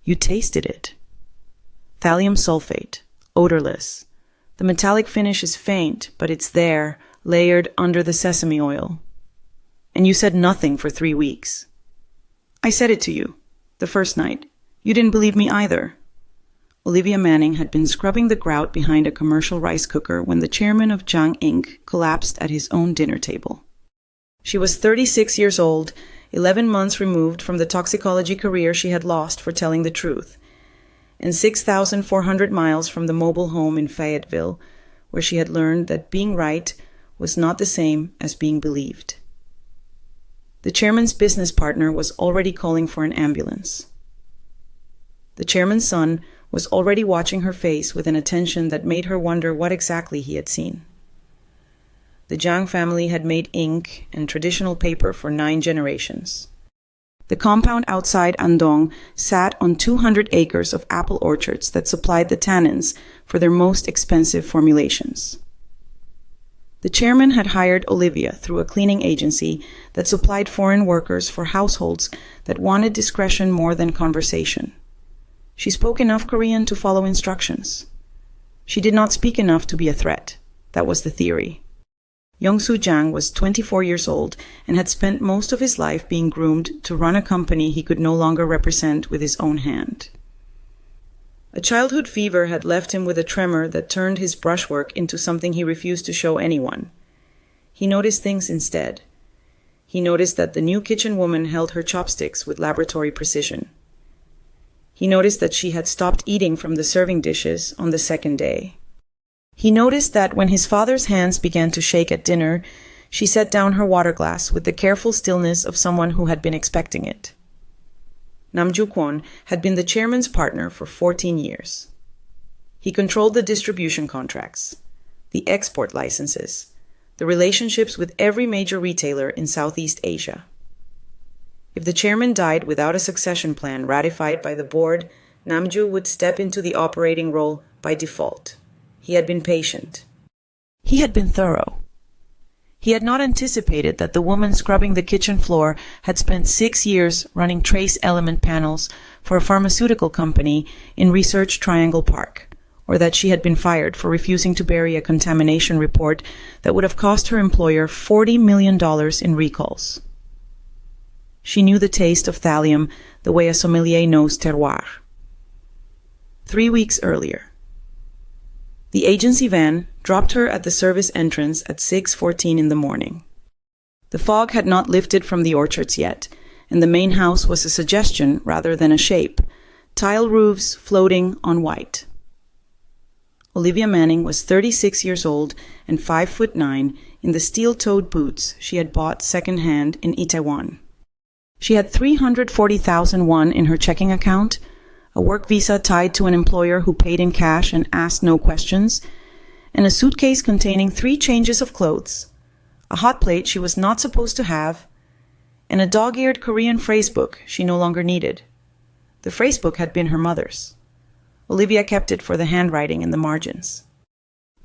You tasted it. Thallium sulfate, odorless. The metallic finish is faint, but it's there, layered under the sesame oil. And you said nothing for 3 weeks. I said it to you, the first night. You didn't believe me either. Olivia Manning had been scrubbing the grout behind a commercial rice cooker when the chairman of Jang Inc. collapsed at his own dinner table. She was 36 years old, 11 months removed from the toxicology career she had lost for telling the truth, and 6,400 miles from the mobile home in Fayetteville, where she had learned that being right was not the same as being believed. The chairman's business partner was already calling for an ambulance. The chairman's son was already watching her face with an attention that made her wonder what exactly he had seen. The Jang family had made ink and traditional paper for 9 generations. The compound outside Andong sat on 200 acres of apple orchards that supplied the tannins for their most expensive formulations. The chairman had hired Olivia through a cleaning agency that supplied foreign workers for households that wanted discretion more than conversation. She spoke enough Korean to follow instructions. She did not speak enough to be a threat. That was the theory. Youngsu Jang was 24 years old and had spent most of his life being groomed to run a company he could no longer represent with his own hand. A childhood fever had left him with a tremor that turned his brushwork into something he refused to show anyone. He noticed things instead. He noticed that the new kitchen woman held her chopsticks with laboratory precision. He noticed that she had stopped eating from the serving dishes on the second day. He noticed that when his father's hands began to shake at dinner, she set down her water glass with the careful stillness of someone who had been expecting it. Nam Ju-kwon had been the chairman's partner for 14 years. He controlled the distribution contracts, the export licenses, the relationships with every major retailer in Southeast Asia. If the chairman died without a succession plan ratified by the board, Namju would step into the operating role by default. He had been patient. He had been thorough. He had not anticipated that the woman scrubbing the kitchen floor had spent 6 years running trace element panels for a pharmaceutical company in Research Triangle Park, or that she had been fired for refusing to bury a contamination report that would have cost her employer $40 million in recalls. She knew the taste of thallium the way a sommelier knows terroir. 3 weeks earlier, the agency van dropped her at the service entrance at 6:14 in the morning. The fog had not lifted from the orchards yet, and the main house was a suggestion rather than a shape, tile roofs floating on white. Olivia Manning was 36 years old and 5'9" in the steel-toed boots she had bought second-hand in Itaewon. She had 340,000 won in her checking account, a work visa tied to an employer who paid in cash and asked no questions, and a suitcase containing 3 changes of clothes, a hot plate she was not supposed to have, and a dog-eared Korean phrasebook she no longer needed. The phrasebook had been her mother's. Olivia kept it for the handwriting in the margins.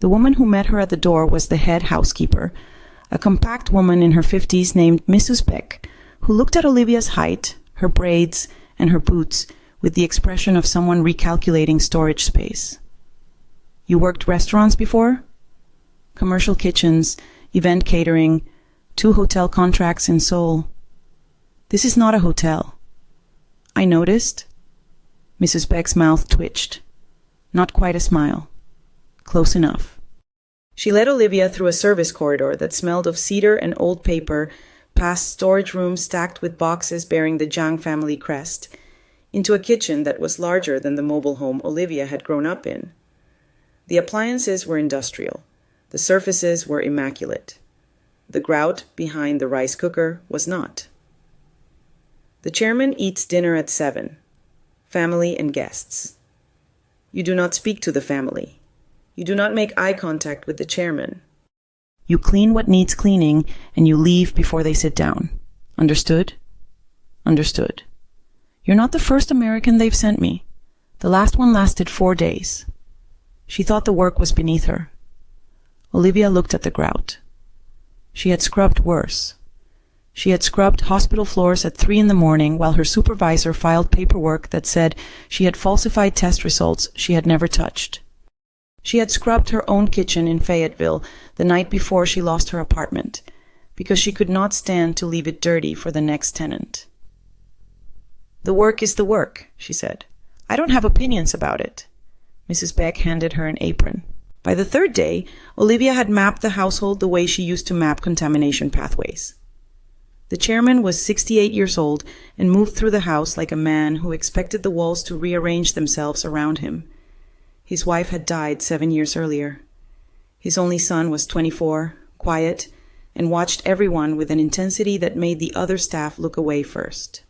The woman who met her at the door was the head housekeeper, a compact woman in her 50s named Mrs. Beck, who looked at Olivia's height, her braids, and her boots with the expression of someone recalculating storage space. You worked restaurants before? Commercial kitchens, event catering, 2 hotel contracts in Seoul. This is not a hotel. I noticed. Mrs. Beck's mouth twitched. Not quite a smile. Close enough. She led Olivia through a service corridor that smelled of cedar and old paper, past storage rooms stacked with boxes bearing the Jang family crest, into a kitchen that was larger than the mobile home Olivia had grown up in. The appliances were industrial. The surfaces were immaculate. The grout behind the rice cooker was not. The chairman eats dinner at 7. Family and guests. You do not speak to the family. You do not make eye contact with the chairman. You clean what needs cleaning, and you leave before they sit down. Understood? Understood. You're not the first American they've sent me. The last one lasted 4 days. She thought the work was beneath her. Olivia looked at the grout. She had scrubbed worse. She had scrubbed hospital floors at 3 in the morning while her supervisor filed paperwork that said she had falsified test results she had never touched. She had scrubbed her own kitchen in Fayetteville the night before she lost her apartment, because she could not stand to leave it dirty for the next tenant. "The work is the work," she said. "I don't have opinions about it." Mrs. Beck handed her an apron. By the third day, Olivia had mapped the household the way she used to map contamination pathways. The chairman was 68 years old and moved through the house like a man who expected the walls to rearrange themselves around him. His wife had died 7 years earlier. His only son was 24, quiet, and watched everyone with an intensity that made the other staff look away first.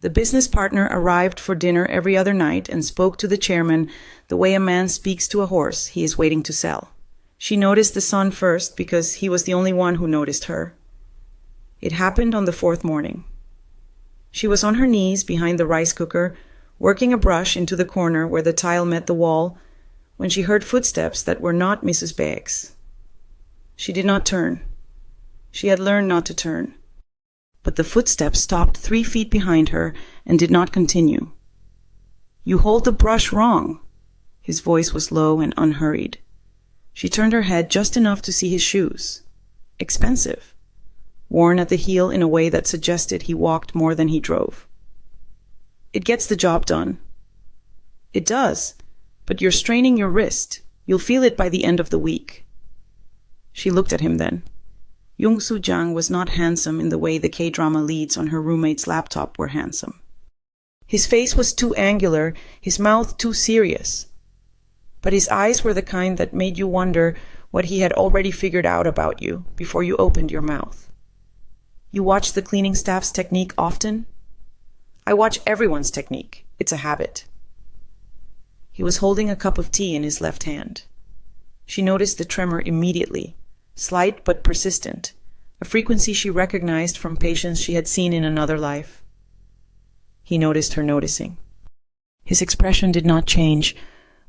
The business partner arrived for dinner every other night and spoke to the chairman the way a man speaks to a horse he is waiting to sell. She noticed the son first because he was the only one who noticed her. It happened on the 4th morning. She was on her knees behind the rice cooker, working a brush into the corner where the tile met the wall, when she heard footsteps that were not Mrs. Begg's. She did not turn. She had learned not to turn. But the footsteps stopped 3 feet behind her and did not continue. "You hold the brush wrong." His voice was low and unhurried. She turned her head just enough to see his shoes. Expensive. Worn at the heel in a way that suggested he walked more than he drove. "It gets the job done." "It does, but you're straining your wrist. You'll feel it by the end of the week." She looked at him then. Youngsu Jang was not handsome in the way the K-drama leads on her roommate's laptop were handsome. His face was too angular, his mouth too serious. But his eyes were the kind that made you wonder what he had already figured out about you before you opened your mouth. "You watch the cleaning staff's technique often?" "I watch everyone's technique. It's a habit." He was holding a cup of tea in his left hand. She noticed the tremor immediately, slight but persistent, a frequency she recognized from patients she had seen in another life. He noticed her noticing. His expression did not change,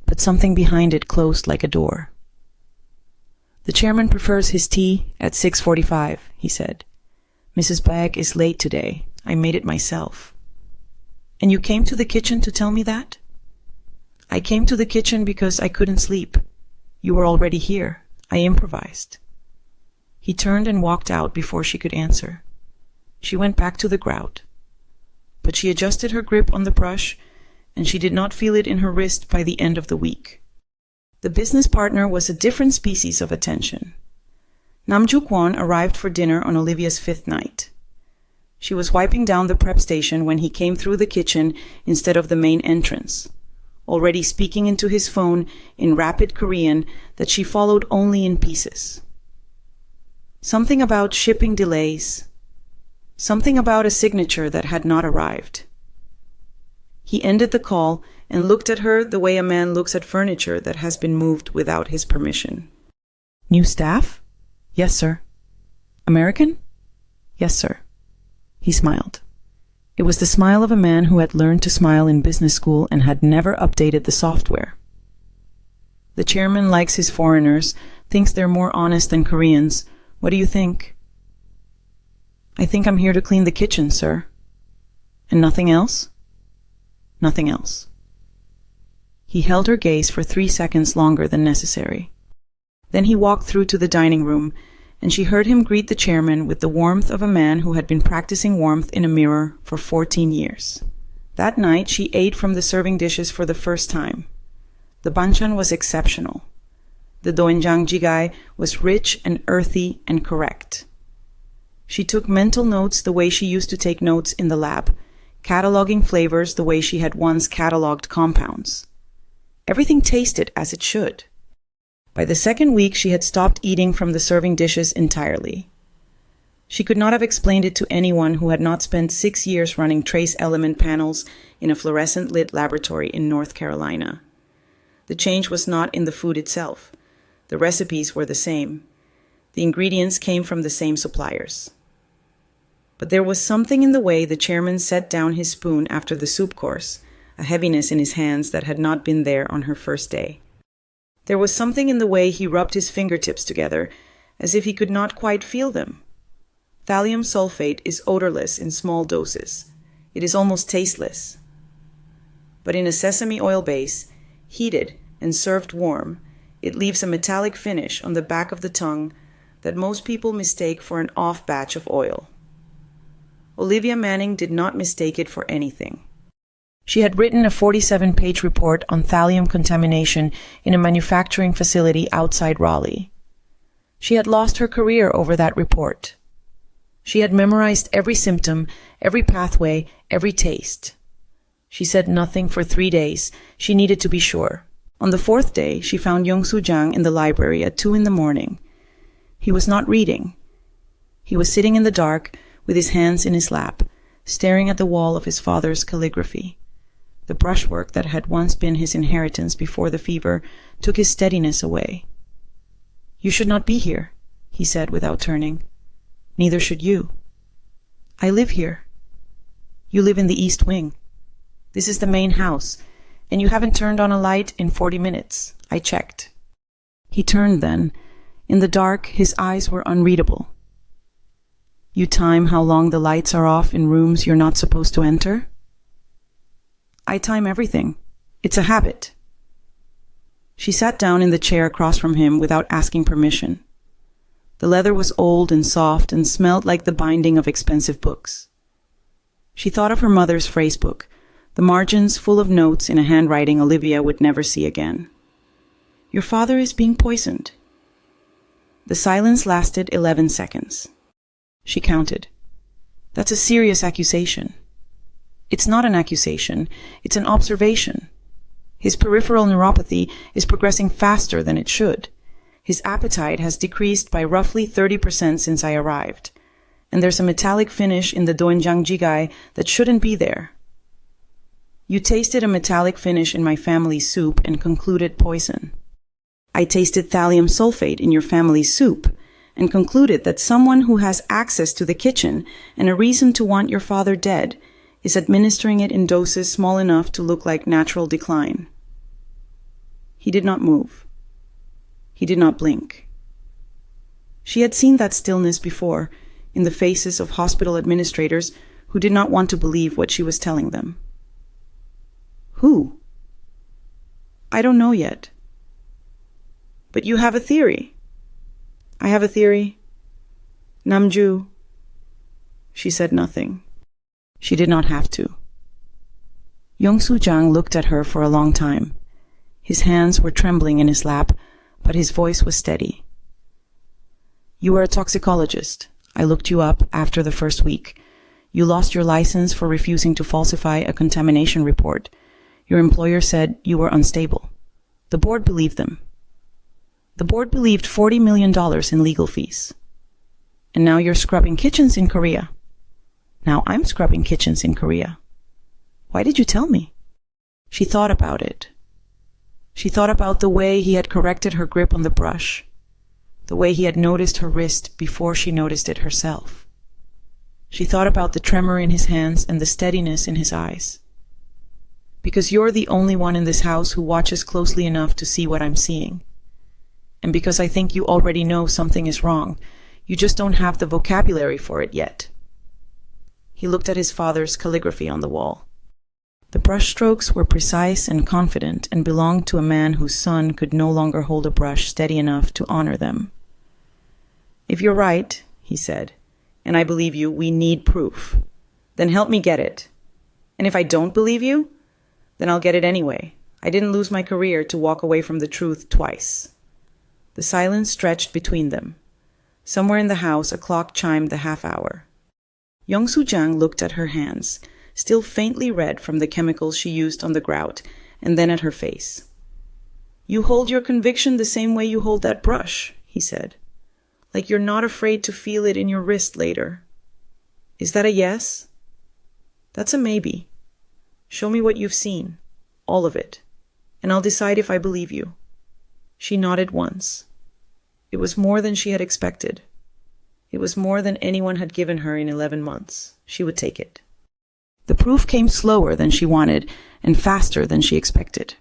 but something behind it closed like a door. "The chairman prefers his tea at 6:45, he said. "Mrs. Bagg is late today. I made it myself." "And you came to the kitchen to tell me that?" "I came to the kitchen because I couldn't sleep. You were already here. I improvised." He turned and walked out before she could answer. She went back to the grout. But she adjusted her grip on the brush, and she did not feel it in her wrist by the end of the week. The business partner was a different species of attention. Namju-kwon arrived for dinner on Olivia's 5th night. She was wiping down the prep station when he came through the kitchen instead of the main entrance, already speaking into his phone in rapid Korean that she followed only in pieces. Something about shipping delays. Something about a signature that had not arrived. He ended the call and looked at her the way a man looks at furniture that has been moved without his permission. "New staff?" "Yes, sir." "American?" "Yes, sir." He smiled. It was the smile of a man who had learned to smile in business school and had never updated the software. "The chairman likes his foreigners, thinks they're more honest than Koreans. What do you think?" "I think I'm here to clean the kitchen, sir." "And nothing else?" "Nothing else." He held her gaze for 3 seconds longer than necessary. Then he walked through to the dining room, and she heard him greet the chairman with the warmth of a man who had been practicing warmth in a mirror for 14 years. That night she ate from the serving dishes for the first time. The banchan was exceptional. The doenjang jjigae was rich and earthy and correct. She took mental notes the way she used to take notes in the lab, cataloging flavors the way she had once cataloged compounds. Everything tasted as it should. By the 2nd week, she had stopped eating from the serving dishes entirely. She could not have explained it to anyone who had not spent 6 years running trace element panels in a fluorescent-lit laboratory in North Carolina. The change was not in the food itself. The recipes were the same. The ingredients came from the same suppliers. But there was something in the way the chairman set down his spoon after the soup course, a heaviness in his hands that had not been there on her first day. There was something in the way he rubbed his fingertips together, as if he could not quite feel them. Thallium sulfate is odorless in small doses. It is almost tasteless. But in a sesame oil base, heated and served warm, it leaves a metallic finish on the back of the tongue that most people mistake for an off batch of oil. Olivia Manning did not mistake it for anything. She had written a 47-page report on thallium contamination in a manufacturing facility outside Raleigh. She had lost her career over that report. She had memorized every symptom, every pathway, every taste. She said nothing for 3 days. She needed to be sure. On the 4th day, she found Youngsu Jang in the library at 2 a.m. He was not reading. He was sitting in the dark with his hands in his lap, staring at the wall of his father's calligraphy. The brushwork that had once been his inheritance before the fever took his steadiness away. "You should not be here," he said without turning. "Neither should you. I live here. You live in the East Wing. This is the main house, and you haven't turned on a light in 40 minutes. I checked." He turned then. In the dark, his eyes were unreadable. "You time how long the lights are off in rooms you're not supposed to enter?" "I time everything. It's a habit." She sat down in the chair across from him without asking permission. The leather was old and soft and smelled like the binding of expensive books. She thought of her mother's phrasebook, the margins full of notes in a handwriting Olivia would never see again. "Your father is being poisoned." The silence lasted 11 seconds. She counted. "That's a serious accusation." "It's not an accusation, it's an observation. His peripheral neuropathy is progressing faster than it should. His appetite has decreased by roughly 30% since I arrived, and there's a metallic finish in the doenjang jigai that shouldn't be there. You tasted a metallic finish in my family's soup and concluded poison. I tasted thallium sulfate in your family's soup and concluded that someone who has access to the kitchen and a reason to want your father dead is administering it in doses small enough to look like natural decline." He did not move. He did not blink. She had seen that stillness before in the faces of hospital administrators who did not want to believe what she was telling them. "Who?" "I don't know yet." "But you have a theory." "I have a theory. Namju." She said nothing. She did not have to. Youngsu Jang looked at her for a long time. His hands were trembling in his lap, but his voice was steady. "You were a toxicologist. I looked you up after the first week. You lost your license for refusing to falsify a contamination report. Your employer said you were unstable. The board believed them. The board believed $40 million in legal fees. And now you're scrubbing kitchens in Korea. Now I'm scrubbing kitchens in Korea. Why did you tell me?" She thought about it. She thought about the way he had corrected her grip on the brush, the way he had noticed her wrist before she noticed it herself. She thought about the tremor in his hands and the steadiness in his eyes. "Because you're the only one in this house who watches closely enough to see what I'm seeing. And because I think you already know something is wrong, you just don't have the vocabulary for it yet." He looked at his father's calligraphy on the wall. The brushstrokes were precise and confident and belonged to a man whose son could no longer hold a brush steady enough to honor them. "If you're right," he said, "and I believe you, we need proof. Then help me get it. And if I don't believe you, then I'll get it anyway. I didn't lose my career to walk away from the truth twice." The silence stretched between them. Somewhere in the house, a clock chimed the half-hour. Youngsu Jang looked at her hands, still faintly red from the chemicals she used on the grout, and then at her face. "You hold your conviction the same way you hold that brush," he said. "Like you're not afraid to feel it in your wrist later. Is that a yes?" "That's a maybe. Show me what you've seen. All of it. And I'll decide if I believe you." She nodded once. It was more than she had expected. It was more than anyone had given her in 11 months. She would take it. The proof came slower than she wanted and faster than she expected.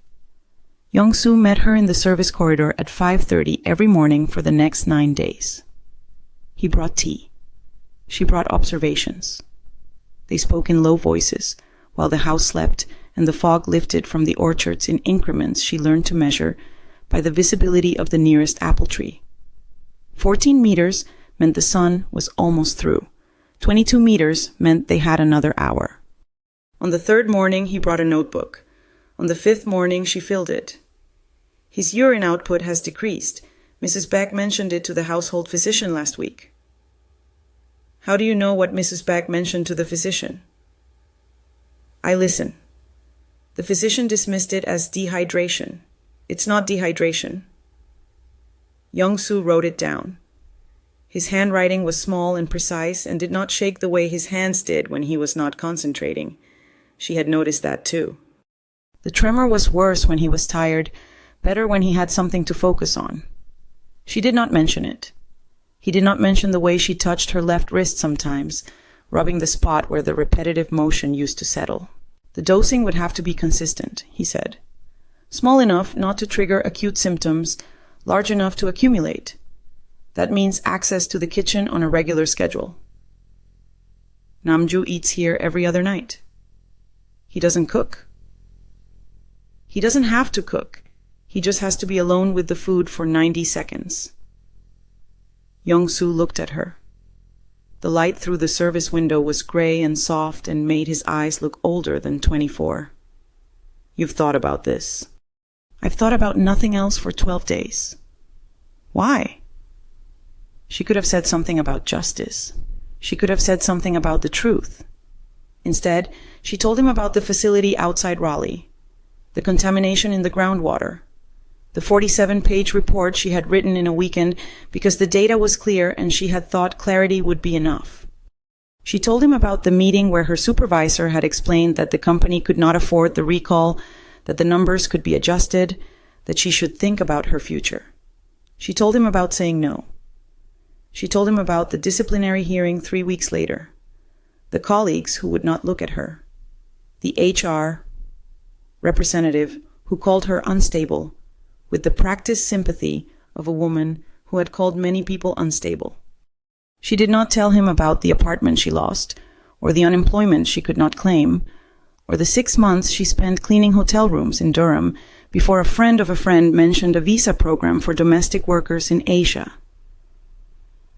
Youngsu met her in the service corridor at 5:30 every morning for the next 9 days. He brought tea. She brought observations. They spoke in low voices, while the house slept and the fog lifted from the orchards in increments she learned to measure by the visibility of the nearest apple tree. 14 meters meant the sun was almost through. 22 meters meant they had another hour. On the third morning, he brought a notebook. On the fifth morning, she filled it. His urine output has decreased. Mrs. Beck mentioned it to the household physician last week. How do you know what Mrs. Beck mentioned to the physician? I listen. The physician dismissed it as dehydration. It's not dehydration. Youngsu wrote it down. His handwriting was small and precise and did not shake the way his hands did when he was not concentrating. She had noticed that too. The tremor was worse when he was tired, better when he had something to focus on. She did not mention it. He did not mention the way she touched her left wrist sometimes, rubbing the spot where the repetitive motion used to settle. The dosing would have to be consistent, he said. Small enough not to trigger acute symptoms, large enough to accumulate. That means access to the kitchen on a regular schedule. Namju eats here every other night. He doesn't cook. He doesn't have to cook. He just has to be alone with the food for 90 seconds. Youngsu looked at her. The light through the service window was gray and soft and made his eyes look older than 24. You've thought about this. I've thought about nothing else for 12 days. Why? She could have said something about justice. She could have said something about the truth. Instead, she told him about the facility outside Raleigh, the contamination in the groundwater, the 47-page report she had written in a weekend because the data was clear and she had thought clarity would be enough. She told him about the meeting where her supervisor had explained that the company could not afford the recall, that the numbers could be adjusted, that she should think about her future. She told him about saying no. She told him about the disciplinary hearing 3 weeks later, the colleagues who would not look at her, the HR representative who called her unstable, with the practiced sympathy of a woman who had called many people unstable. She did not tell him about the apartment she lost, or the unemployment she could not claim, or the 6 months she spent cleaning hotel rooms in Durham before a friend of a friend mentioned a visa program for domestic workers in Asia.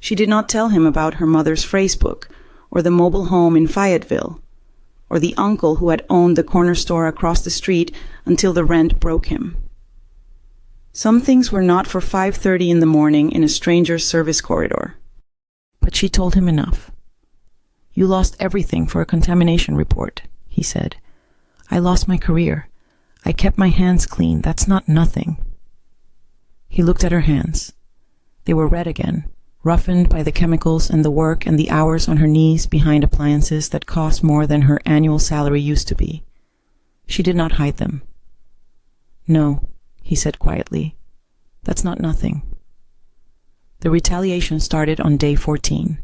She did not tell him about her mother's phrase book, or the mobile home in Fayetteville, or the uncle who had owned the corner store across the street until the rent broke him. Some things were not for 5:30 in the morning in a stranger's service corridor. But she told him enough. You lost everything for a contamination report, he said. I lost my career. I kept my hands clean. That's not nothing. He looked at her hands. They were red again, roughened by the chemicals and the work and the hours on her knees behind appliances that cost more than her annual salary used to be. She did not hide them. No, he said quietly. That's not nothing. The retaliation started on day 14.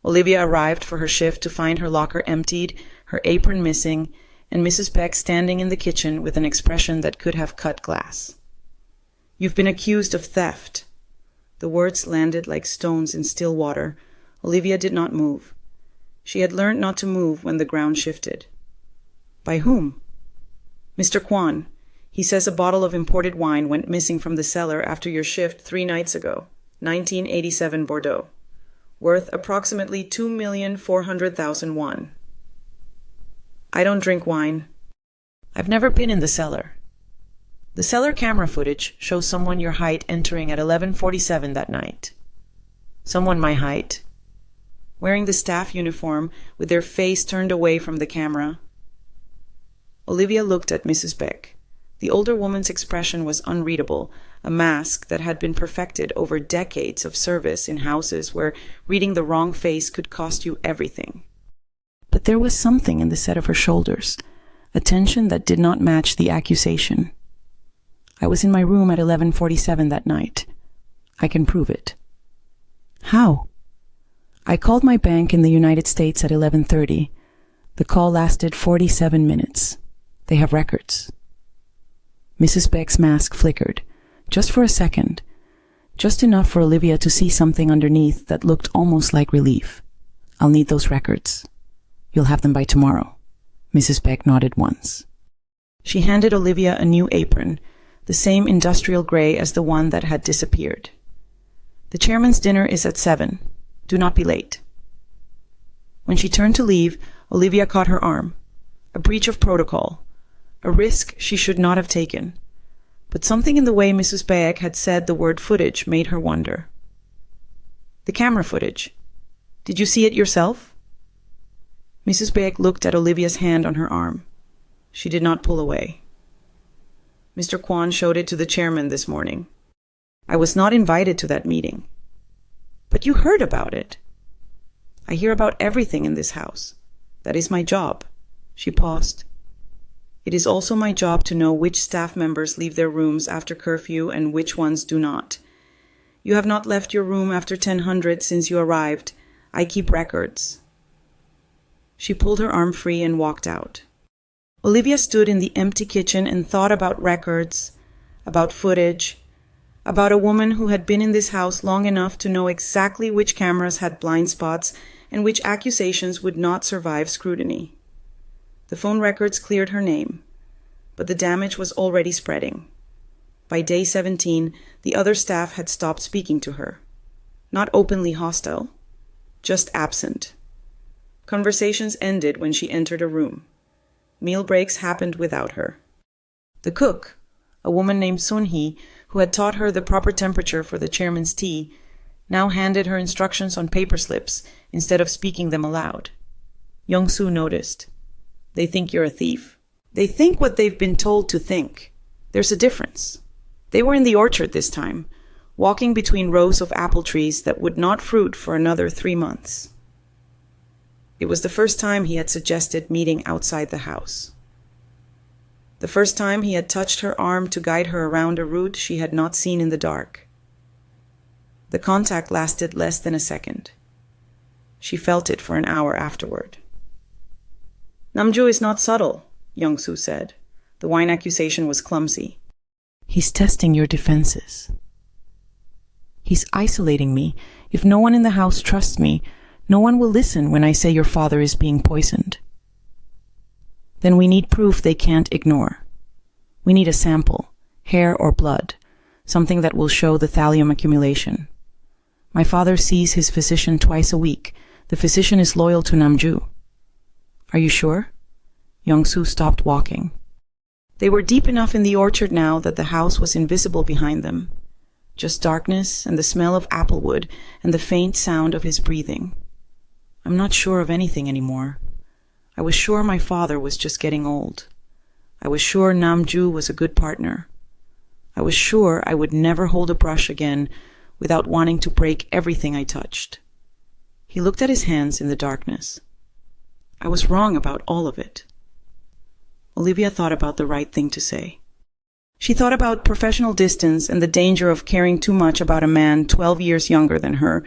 Olivia arrived for her shift to find her locker emptied, her apron missing, and Mrs. Beck standing in the kitchen with an expression that could have cut glass. You've been accused of theft. The words landed like stones in still water. Olivia did not move. She had learned not to move when the ground shifted. By whom? Mr. Kwan. He says a bottle of imported wine went missing from the cellar after your shift 3 nights ago, 1987 Bordeaux, worth approximately 2,400,000 won. I don't drink wine. I've never been in the cellar. The cellar camera footage shows someone your height entering at 11:47 that night. Someone my height, wearing the staff uniform with their face turned away from the camera. Olivia looked at Mrs. Beck. The older woman's expression was unreadable, a mask that had been perfected over decades of service in houses where reading the wrong face could cost you everything. But there was something in the set of her shoulders, a tension that did not match the accusation. I was in my room at 11:47 that night. I can prove it. How? I called my bank in the United States at 11:30. The call lasted 47 minutes. They have records. Mrs. Beck's mask flickered, just for a second, just enough for Olivia to see something underneath that looked almost like relief. I'll need those records. You'll have them by tomorrow. Mrs. Beck nodded once. She handed Olivia a new apron, the same industrial gray as the one that had disappeared. The chairman's dinner is at 7. Do not be late. When she turned to leave, Olivia caught her arm. A breach of protocol. A risk she should not have taken. But something in the way Mrs. Beck had said the word footage made her wonder. The camera footage. Did you see it yourself? Mrs. Beck looked at Olivia's hand on her arm. She did not pull away. Mr. Kwan showed it to the chairman this morning. I was not invited to that meeting. But you heard about it. I hear about everything in this house. That is my job. She paused. It is also my job to know which staff members leave their rooms after curfew and which ones do not. You have not left your room after 10:00 since you arrived. I keep records. She pulled her arm free and walked out. Olivia stood in the empty kitchen and thought about records, about footage, about a woman who had been in this house long enough to know exactly which cameras had blind spots and which accusations would not survive scrutiny. The phone records cleared her name, but the damage was already spreading. By day 17, the other staff had stopped speaking to her. Not openly hostile, just absent. Conversations ended when she entered a room. Meal breaks happened without her. The cook, a woman named Sun-hee, who had taught her the proper temperature for the chairman's tea, now handed her instructions on paper slips instead of speaking them aloud. Youngsu noticed. They think you're a thief. They think what they've been told to think. There's a difference. They were in the orchard this time, walking between rows of apple trees that would not fruit for another 3 months. It was the first time he had suggested meeting outside the house. The first time he had touched her arm to guide her around a route she had not seen in the dark. The contact lasted less than a second. She felt it for an hour afterward. Namju is not subtle, Youngsu said. The wine accusation was clumsy. He's testing your defenses. He's isolating me. If no one in the house trusts me, no one will listen when I say your father is being poisoned. Then we need proof they can't ignore. We need a sample, hair or blood, something that will show the thallium accumulation. My father sees his physician twice a week. The physician is loyal to Namju. Are you sure? Youngsu stopped walking. They were deep enough in the orchard now that the house was invisible behind them. Just darkness and the smell of applewood and the faint sound of his breathing. I'm not sure of anything anymore. I was sure my father was just getting old. I was sure Namju was a good partner. I was sure I would never hold a brush again without wanting to break everything I touched. He looked at his hands in the darkness. I was wrong about all of it. Olivia thought about the right thing to say. She thought about professional distance and the danger of caring too much about a man 12 years younger than her,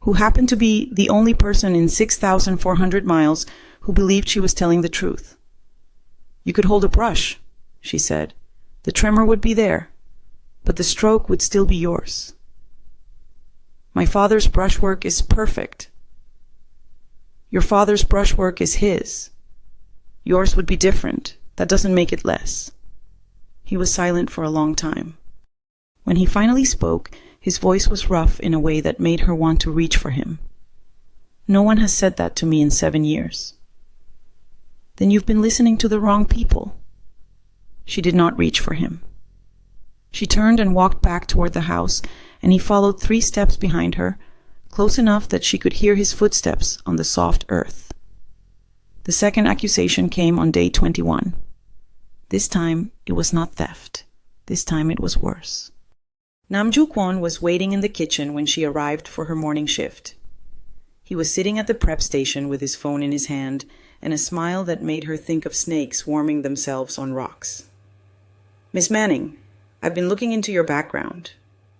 who happened to be the only person in 6,400 miles who believed she was telling the truth. You could hold a brush, she said. The tremor would be there, but the stroke would still be yours. My father's brushwork is perfect. Your father's brushwork is his. Yours would be different. That doesn't make it less. He was silent for a long time. When he finally spoke, his voice was rough in a way that made her want to reach for him. No one has said that to me in 7 years. Then you've been listening to the wrong people. She did not reach for him. She turned and walked back toward the house, and he followed 3 steps behind her, close enough that she could hear his footsteps on the soft earth. The second accusation came on day 21. This time, it was not theft. This time it was worse. Namju Kwon was waiting in the kitchen when she arrived for her morning shift. He was sitting at the prep station with his phone in his hand and a smile that made her think of snakes warming themselves on rocks. Miss Manning, I've been looking into your background.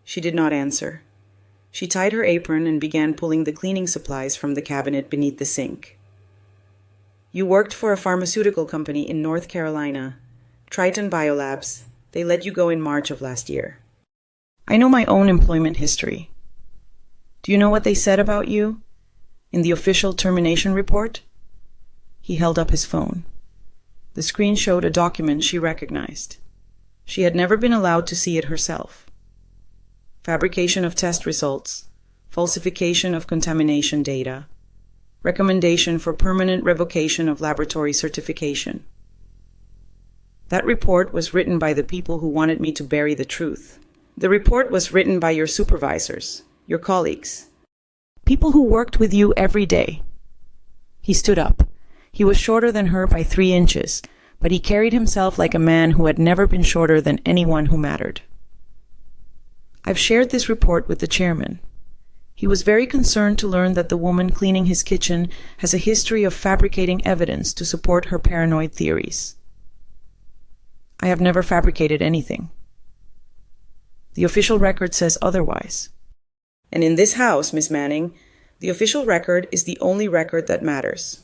She did not answer. She tied her apron and began pulling the cleaning supplies from the cabinet beneath the sink. You worked for a pharmaceutical company in North Carolina, Triton Biolabs. They let you go in March of last year. I know my own employment history. Do you know what they said about you? In the official termination report? He held up his phone. The screen showed a document she recognized. She had never been allowed to see it herself. Fabrication of test results, falsification of contamination data, recommendation for permanent revocation of laboratory certification. That report was written by the people who wanted me to bury the truth. The report was written by your supervisors, your colleagues, people who worked with you every day. He stood up. He was shorter than her by 3 inches, but he carried himself like a man who had never been shorter than anyone who mattered. I've shared this report with the chairman. He was very concerned to learn that the woman cleaning his kitchen has a history of fabricating evidence to support her paranoid theories. I have never fabricated anything. The official record says otherwise. And in this house, Miss Manning, the official record is the only record that matters.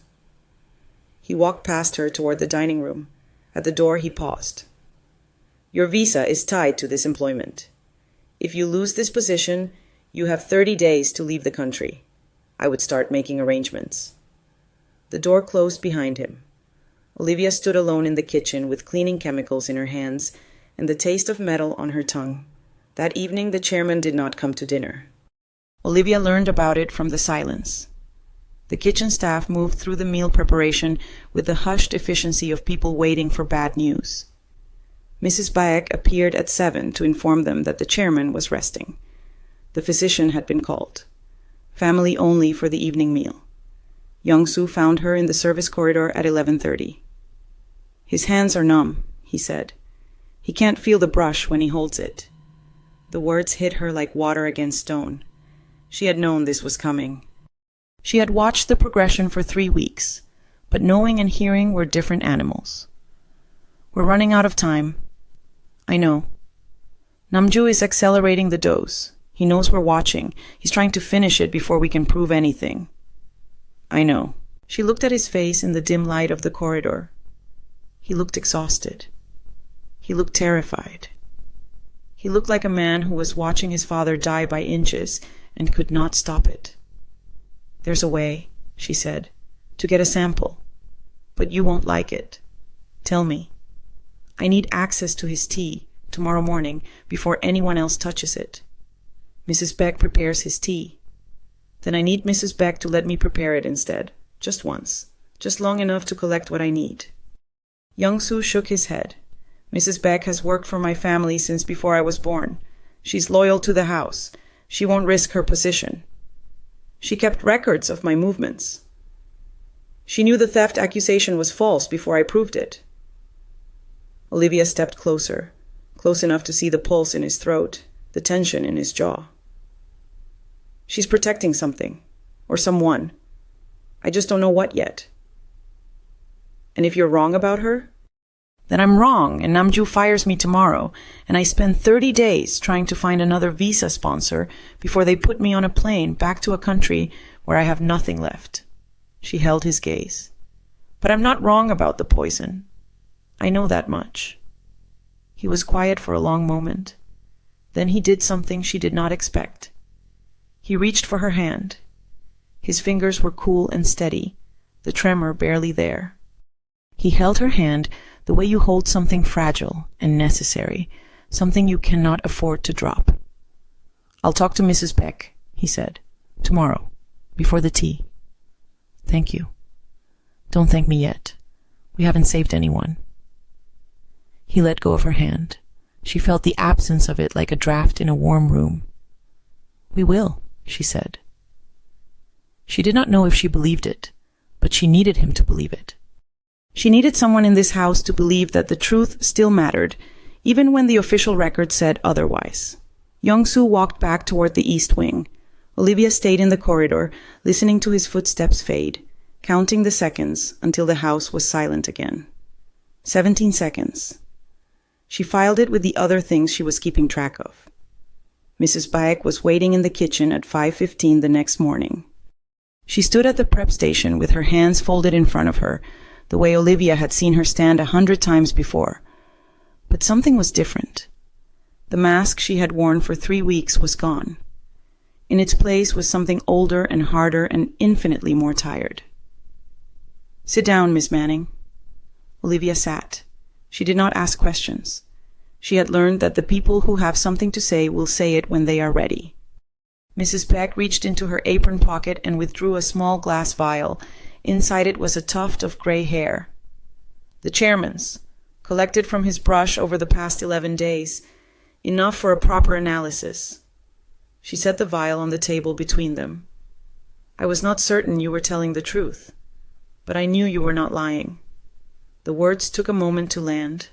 He walked past her toward the dining room. At the door, he paused. Your visa is tied to this employment. If you lose this position, you have 30 days to leave the country. I would start making arrangements. The door closed behind him. Olivia stood alone in the kitchen with cleaning chemicals in her hands and the taste of metal on her tongue. That evening, the chairman did not come to dinner. Olivia learned about it from the silence. The kitchen staff moved through the meal preparation with the hushed efficiency of people waiting for bad news. Mrs. Baek appeared at 7 to inform them that the chairman was resting. The physician had been called. Family only for the evening meal. Youngsu found her in the service corridor at 11:30. His hands are numb, he said. He can't feel the brush when he holds it. The words hit her like water against stone. She had known this was coming. She had watched the progression for 3 weeks, but knowing and hearing were different animals. We're running out of time. I know. Namju is accelerating the dose. He knows we're watching. He's trying to finish it before we can prove anything. I know. She looked at his face in the dim light of the corridor. He looked exhausted. He looked terrified. He looked like a man who was watching his father die by inches and could not stop it. There's a way, she said, to get a sample. But you won't like it. Tell me. I need access to his tea tomorrow morning before anyone else touches it. Mrs. Beck prepares his tea. Then I need Mrs. Beck to let me prepare it instead, just once, just long enough to collect what I need. Youngsu shook his head. Mrs. Beck has worked for my family since before I was born. She's loyal to the house. She won't risk her position. She kept records of my movements. She knew the theft accusation was false before I proved it. Olivia stepped closer, close enough to see the pulse in his throat, the tension in his jaw. She's protecting something, or someone. I just don't know what yet. And if you're wrong about her, then I'm wrong and Namju fires me tomorrow, and I spend 30 days trying to find another visa sponsor before they put me on a plane back to a country where I have nothing left. She held his gaze. But I'm not wrong about the poison. I know that much. He was quiet for a long moment. Then he did something she did not expect. He reached for her hand. His fingers were cool and steady, the tremor barely there. He held her hand the way you hold something fragile and necessary, something you cannot afford to drop. I'll talk to Mrs. Beck, he said, tomorrow, before the tea. Thank you. Don't thank me yet. We haven't saved anyone. He let go of her hand. She felt the absence of it like a draft in a warm room. We will, she said. She did not know if she believed it, but she needed him to believe it. She needed someone in this house to believe that the truth still mattered, even when the official record said otherwise. Youngsu walked back toward the east wing. Olivia stayed in the corridor, listening to his footsteps fade, counting the seconds until the house was silent again. 17 seconds. She filed it with the other things she was keeping track of. Mrs. Baek was waiting in the kitchen at 5:15 the next morning. She stood at the prep station with her hands folded in front of her, the way Olivia had seen her stand 100 times before. But something was different. The mask she had worn for 3 weeks was gone. In its place was something older and harder and infinitely more tired. "Sit down, Miss Manning." Olivia sat. She did not ask questions. She had learned that the people who have something to say will say it when they are ready. Mrs. Beck reached into her apron pocket and withdrew a small glass vial. Inside it was a tuft of gray hair. The chairman's, collected from his brush over the past 11 days, enough for a proper analysis. She set the vial on the table between them. "I was not certain you were telling the truth, but I knew you were not lying." The words took a moment to land.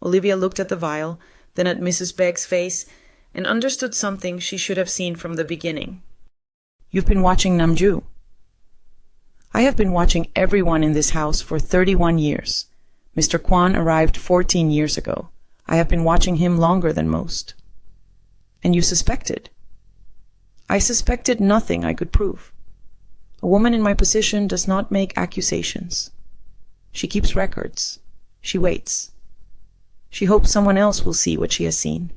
Olivia looked at the vial, then at Mrs. Begg's face, and understood something she should have seen from the beginning. "You've been watching Namju." "I have been watching everyone in this house for 31 years. Mr. Kwan arrived 14 years ago. I have been watching him longer than most." "And you suspected?" "I suspected nothing I could prove. A woman in my position does not make accusations. She keeps records. She waits. She hopes someone else will see what she has seen."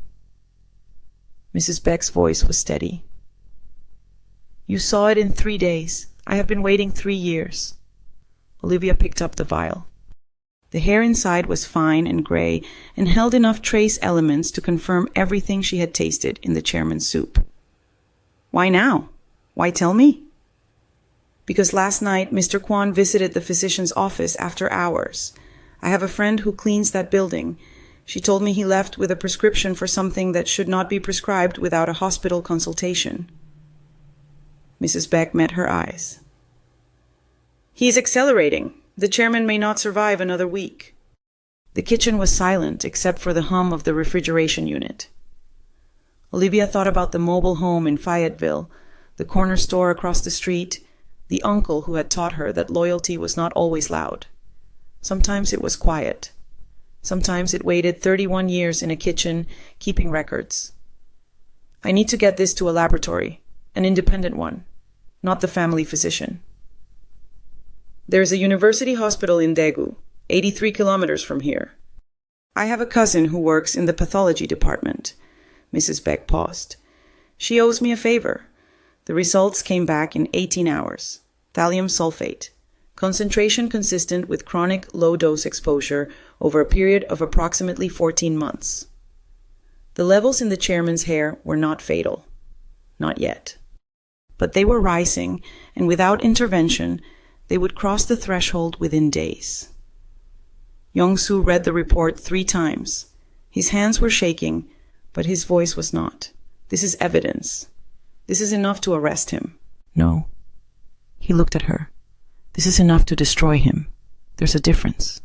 Mrs. Beck's voice was steady. "You saw it in 3 days. I have been waiting 3 years." Olivia picked up the vial. The hair inside was fine and gray and held enough trace elements to confirm everything she had tasted in the chairman's soup. "Why now? Why tell me?" "Because last night Mr. Kwan visited the physician's office after hours. I have a friend who cleans that building. She told me he left with a prescription for something that should not be prescribed without a hospital consultation." Mrs. Beck met her eyes. "He is accelerating. The chairman may not survive another week." The kitchen was silent except for the hum of the refrigeration unit. Olivia thought about the mobile home in Fayetteville, the corner store across the street, the uncle who had taught her that loyalty was not always loud. Sometimes it was quiet. Sometimes it waited 31 years in a kitchen, keeping records. "I need to get this to a laboratory, an independent one, not the family physician." "There is a university hospital in Daegu, 83 kilometers from here. I have a cousin who works in the pathology department." Mrs. Beck paused. "She owes me a favor. The results came back in 18 hours. Thallium sulfate. Concentration consistent with chronic low-dose exposure over a period of approximately 14 months. The levels in the chairman's hair were not fatal. Not yet. But they were rising, and without intervention, they would cross the threshold within days." Youngsu read the report 3 times. His hands were shaking, but his voice was not. "This is evidence. This is enough to arrest him." "No." He looked at her. "This is enough to destroy him. There's a difference."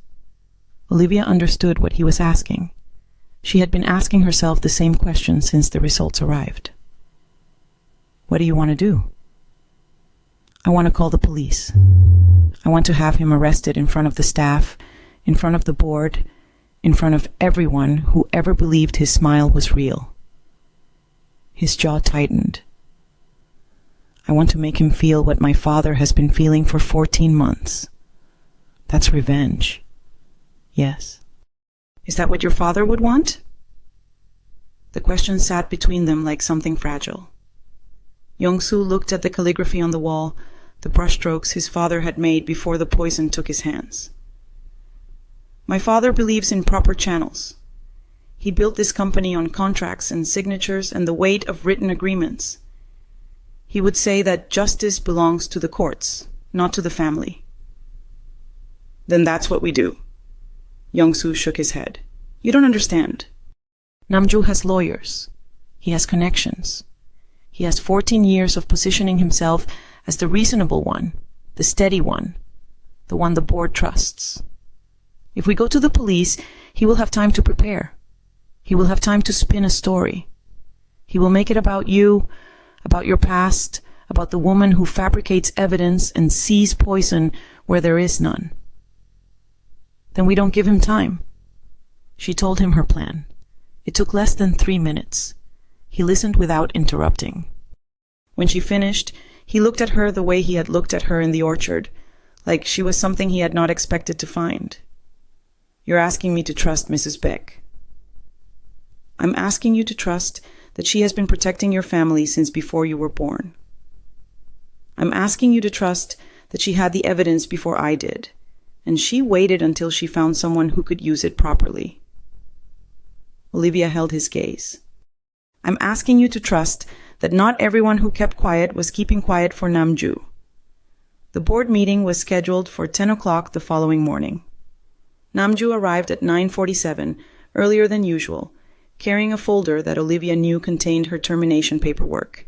Olivia understood what he was asking. She had been asking herself the same question since the results arrived. "What do you want to do?" "I want to call the police. I want to have him arrested in front of the staff, in front of the board, in front of everyone who ever believed his smile was real." His jaw tightened. "I want to make him feel what my father has been feeling for 14 months. That's revenge." "Yes." "Is that what your father would want?" The question sat between them like something fragile. Youngsu looked at the calligraphy on the wall, the brushstrokes his father had made before the poison took his hands. "My father believes in proper channels. He built this company on contracts and signatures and the weight of written agreements. He would say that justice belongs to the courts, not to the family." "Then that's what we do." Youngsu shook his head. "You don't understand. Namju has lawyers. He has connections. He has 14 years of positioning himself as the reasonable one, the steady one, the one the board trusts. If we go to the police, he will have time to prepare. He will have time to spin a story. He will make it about you, about your past, about the woman who fabricates evidence and sees poison where there is none. Then we don't give him time." She told him her plan. It took less than 3 minutes. He listened without interrupting. When she finished, he looked at her the way he had looked at her in the orchard, like she was something he had not expected to find. "You're asking me to trust Mrs. Beck." "I'm asking you to trust that she has been protecting your family since before you were born. I'm asking you to trust that she had the evidence before I did, and she waited until she found someone who could use it properly. Olivia held his gaze. I'm asking you to trust that not everyone who kept quiet was keeping quiet for Namju. The board meeting was scheduled for 10 o'clock the following morning. Namju arrived at 9:47, earlier than usual, carrying a folder that Olivia knew contained her termination paperwork.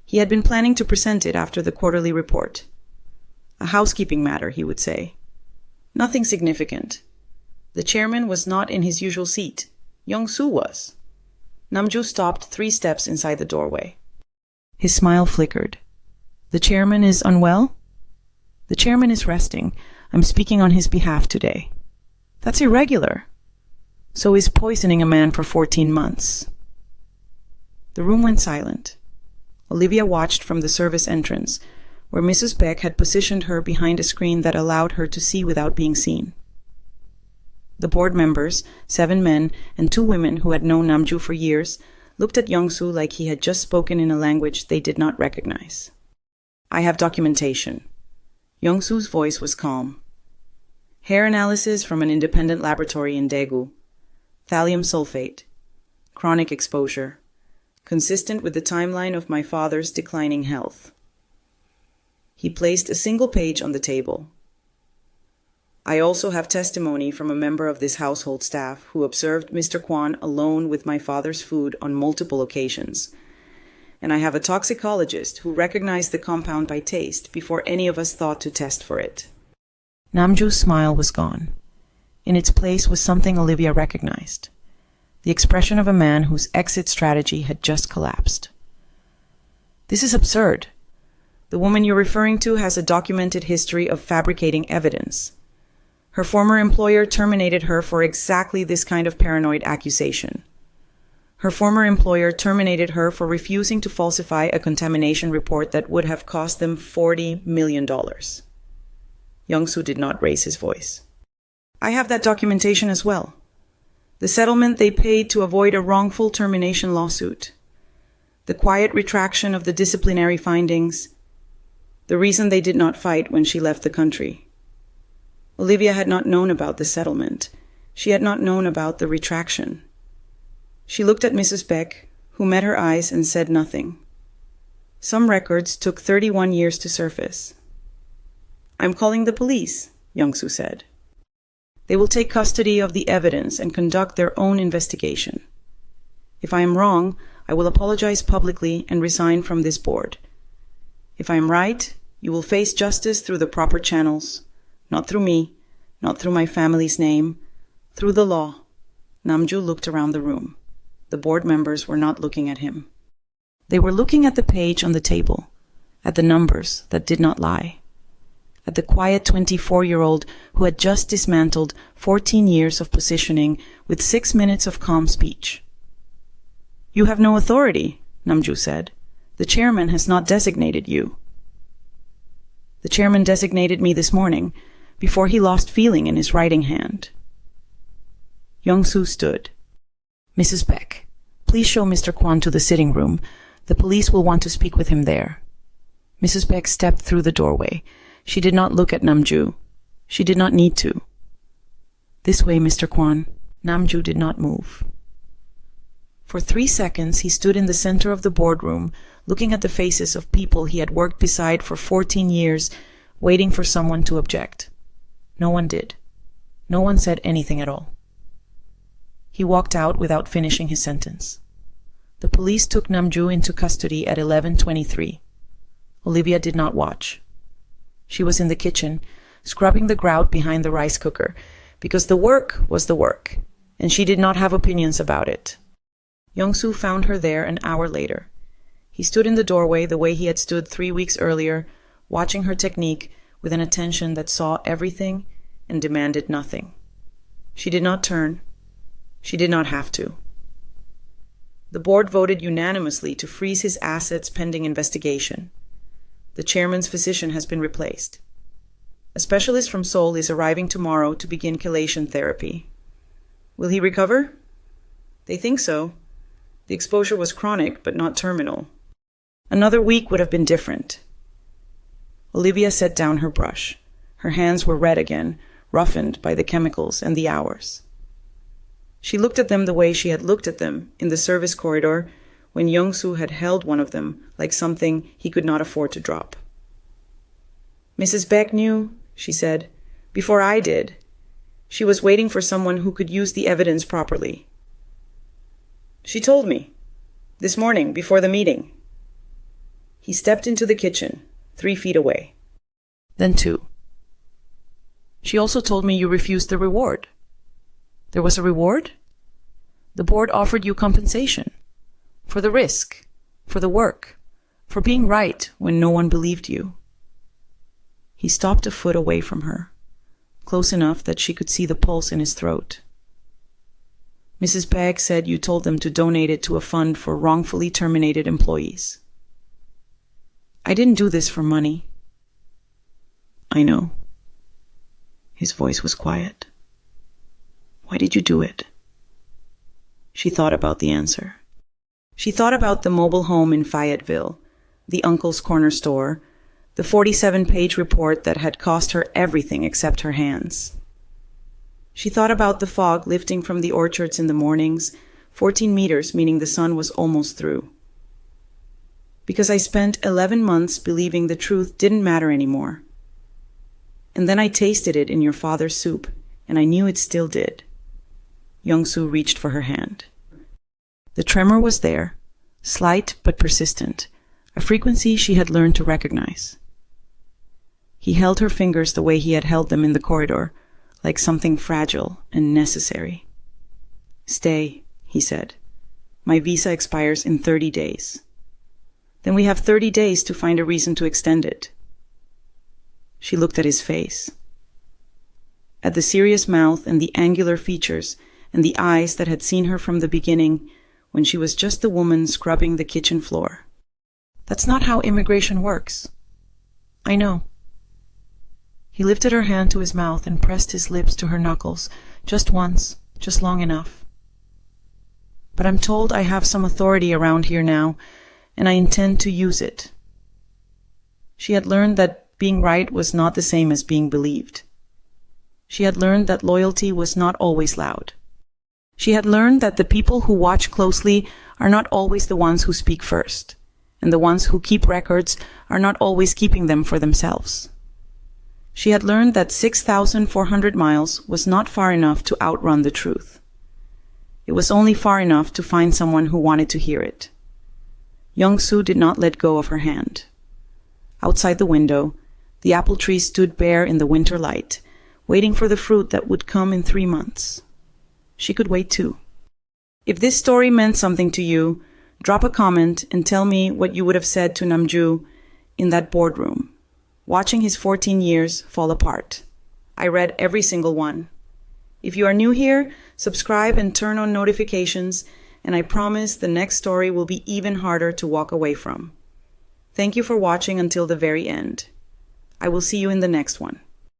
He had been planning to present it after the quarterly report. A housekeeping matter, he would say. Nothing significant. The chairman was not in his usual seat. Youngsu was. Namju stopped 3 steps inside the doorway. His smile flickered. The chairman is unwell? The chairman is resting. I'm speaking on his behalf today. That's irregular. So is poisoning a man for 14 months. The room went silent. Olivia watched from the service entrance, where Mrs. Beck had positioned her behind a screen that allowed her to see without being seen. The board members, 7 men and 2 women who had known Namju for years, looked at Youngsu like he had just spoken in a language they did not recognize. I have documentation. Youngsu's voice was calm. Hair analysis from an independent laboratory in Daegu. Thallium sulfate. Chronic exposure. Consistent with the timeline of my father's declining health. He placed a single page on the table. I also have testimony from a member of this household staff who observed Mr. Kwan alone with my father's food on multiple occasions. And I have a toxicologist who recognized the compound by taste before any of us thought to test for it. Namju's smile was gone. In its place was something Olivia recognized. The expression of a man whose exit strategy had just collapsed. This is absurd. The woman you're referring to has a documented history of fabricating evidence. Her former employer terminated her for exactly this kind of paranoid accusation. Her former employer terminated her for refusing to falsify a contamination report that would have cost them $40 million. Youngsu did not raise his voice. I have that documentation as well. The settlement they paid to avoid a wrongful termination lawsuit. The quiet retraction of the disciplinary findings. The reason they did not fight when she left the country. Olivia had not known about the settlement. She had not known about the retraction. She looked at Mrs. Beck, who met her eyes and said nothing. Some records took 31 years to surface. I'm calling the police, Youngsu said. They will take custody of the evidence and conduct their own investigation. If I am wrong, I will apologize publicly and resign from this board. If I am right, you will face justice through the proper channels, not through me, not through my family's name, through the law. Namju looked around the room. The board members were not looking at him. They were looking at the page on the table, at the numbers that did not lie, at the quiet 24-year-old who had just dismantled 14 years of positioning with 6 minutes of calm speech. You have no authority, Namju said. The chairman has not designated you. The chairman designated me this morning, before he lost feeling in his writing hand. Youngsu stood. Mrs. Beck, please show Mr. Kwan to the sitting room. The police will want to speak with him there. Mrs. Beck stepped through the doorway. She did not look at Namju. She did not need to. This way, Mr. Kwan. Namju did not move. For 3 seconds he stood in the center of the boardroom, looking at the faces of people he had worked beside for 14 years, waiting for someone to object. No one did. No one said anything at all. He walked out without finishing his sentence. The police took Namju into custody at 11:23. Olivia did not watch. She was in the kitchen, scrubbing the grout behind the rice cooker, because the work was the work, and she did not have opinions about it. Youngsu found her there an hour later. He stood in the doorway the way he had stood 3 weeks earlier, watching her technique with an attention that saw everything and demanded nothing. She did not turn. She did not have to. The board voted unanimously to freeze his assets pending investigation. The chairman's physician has been replaced. A specialist from Seoul is arriving tomorrow to begin chelation therapy. Will he recover? They think so. The exposure was chronic, but not terminal. Another week would have been different. Olivia set down her brush. Her hands were red again, roughened by the chemicals and the hours. She looked at them the way she had looked at them in the service corridor when Youngsu had held one of them like something he could not afford to drop. Mrs. Beck knew, she said, before I did. She was waiting for someone who could use the evidence properly. She told me, this morning, before the meeting. He stepped into the kitchen, 3 feet away. Then 2. She also told me you refused the reward. There was a reward? The board offered you compensation. For the risk, for the work, for being right when no one believed you. He stopped a foot away from her, close enough that she could see the pulse in his throat. Mrs. Bagg said you told them to donate it to a fund for wrongfully terminated employees. I didn't do this for money. I know. His voice was quiet. Why did you do it? She thought about the answer. She thought about the mobile home in Fayetteville, the uncle's corner store, the 47-page report that had cost her everything except her hands. She thought about the fog lifting from the orchards in the mornings, 14 meters, meaning the sun was almost through. Because I spent 11 months believing the truth didn't matter anymore. And then I tasted it in your father's soup, and I knew it still did. Youngsu reached for her hand. The tremor was there, slight but persistent, a frequency she had learned to recognize. He held her fingers the way he had held them in the corridor, like something fragile and necessary. Stay, he said. My visa expires in 30 days. Then we have 30 days to find a reason to extend it. She looked at his face. At the serious mouth and the angular features and the eyes that had seen her from the beginning when she was just the woman scrubbing the kitchen floor. That's not how immigration works. I know. He lifted her hand to his mouth and pressed his lips to her knuckles, just once, just long enough. But I'm told I have some authority around here now, and I intend to use it. She had learned that being right was not the same as being believed. She had learned that loyalty was not always loud. She had learned that the people who watch closely are not always the ones who speak first, and the ones who keep records are not always keeping them for themselves. She had learned that 6,400 miles was not far enough to outrun the truth. It was only far enough to find someone who wanted to hear it. Youngsu did not let go of her hand. Outside the window, the apple tree stood bare in the winter light, waiting for the fruit that would come in 3 months. She could wait too. If this story meant something to you, drop a comment and tell me what you would have said to Namju in that boardroom, watching his 14 years fall apart. I read every single one. If you are new here, subscribe and turn on notifications, and I promise the next story will be even harder to walk away from. Thank you for watching until the very end. I will see you in the next one.